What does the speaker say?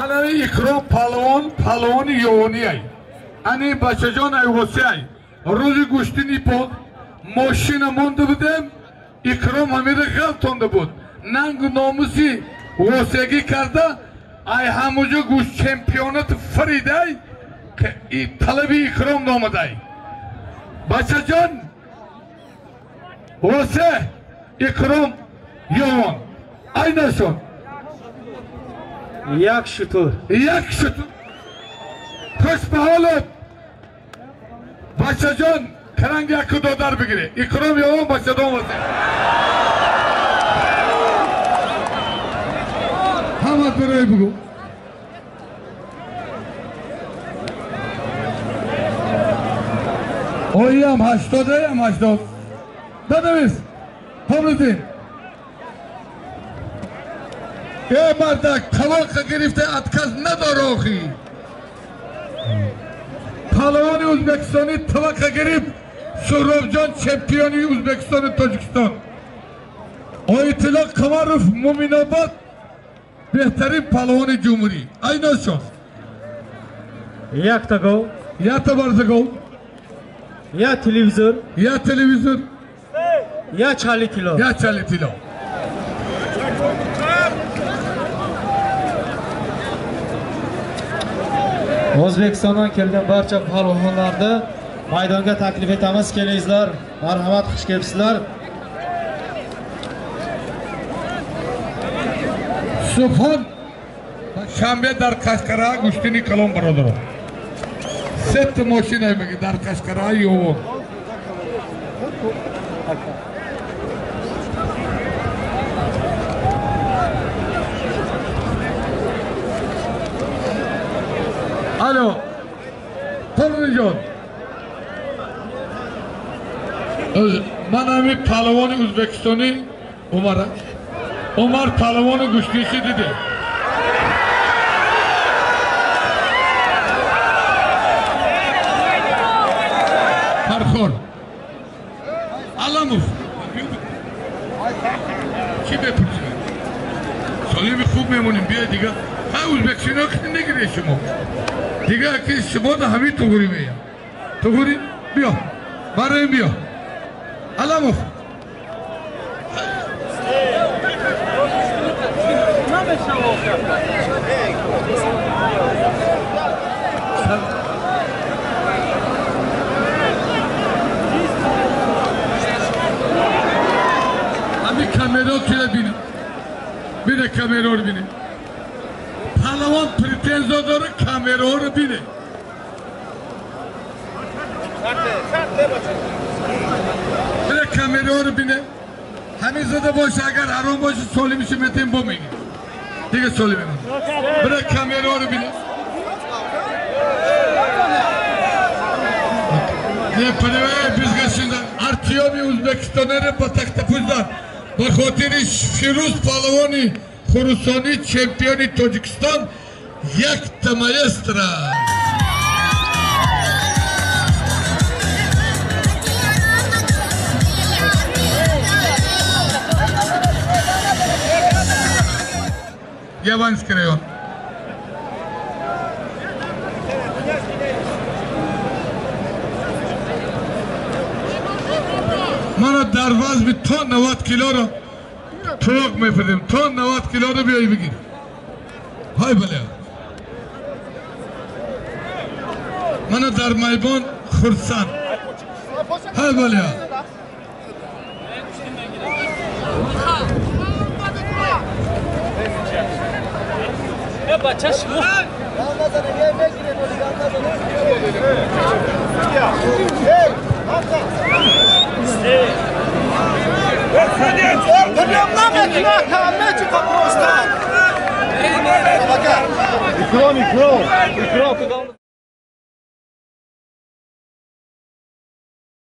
Ana ikrom palon yoğuni ay. Ani başacan aygosi ay. Rozi guştini pod. Moşina mondu budem. İkrom hamide galtonda bud. Nang nomusi vosegi karda. Ay hamucu guş şampiyonat Fariday. Talebi ikrom nomaday. Başacan. Vose ikrom yoğun. Aynen son. Yak şutur. Yak şutur. Koşma Başacan karangi akı dodar bigiri. İkram yoğun başadan olmasın. Hama duruyor bu. Oyam haştod. Dadamiz. Hamleti. ای مردک طلاق گرفته اتکاز نداروخی پهلوان ازبکستانی طلاق گرفت سهرابجان چمپیونی ازبکستان تاجیکستان آیت الله کمارف مومین آباد بهترین پهلوان جمهوری اینا شد یک تا گو یا تا برزه گو یا تلویزیون یا 40 کیلو O'zbekistondan kelgan barcha pahlavonlarni maydonga taklif etamiz. Kelingizlar. Marhamat, xush kelibsizlar. Sufon shanba dar Qashqara Gushtini Kalon barodaro. 7 mashina mega dar Qashqara yo'q. Alo, Tornijon. Manami Pahlavoni O'zbekistoni Umar Pahlavoni Gushtisi dedi. Farxon. Alamov. Kim yapıyor? Söyle bir خوب میمونیم بیا دیگه. ها O'zbekistonga nigire شما. دیگه که شما دا همین توگوری میگم توگوری بیا برای بیا علامو همین کامرا کیه بینه کامرا رو بینه پهلوان پریتنزا داره کامرا رو بینه بره کامرا رو بینه همین زده باشه اگر حرام باشه سالی میشه متین با میگه دیگه سالی میمونه بره کامرا رو بینه نه پنوه bizgeşinden Artiyomi Uzbekistan'ı patakta با خاطر فیروز پهلوانی خراسانی چمپیونی تاجیکستان یک تمایسترا یوانس کریون مانا درواز بی تا 90 کیلو رو توق میفردیم تا 90 کیلو رو بیایی بگیر های بله من در میبان خرسان های بله بچه شما İkram.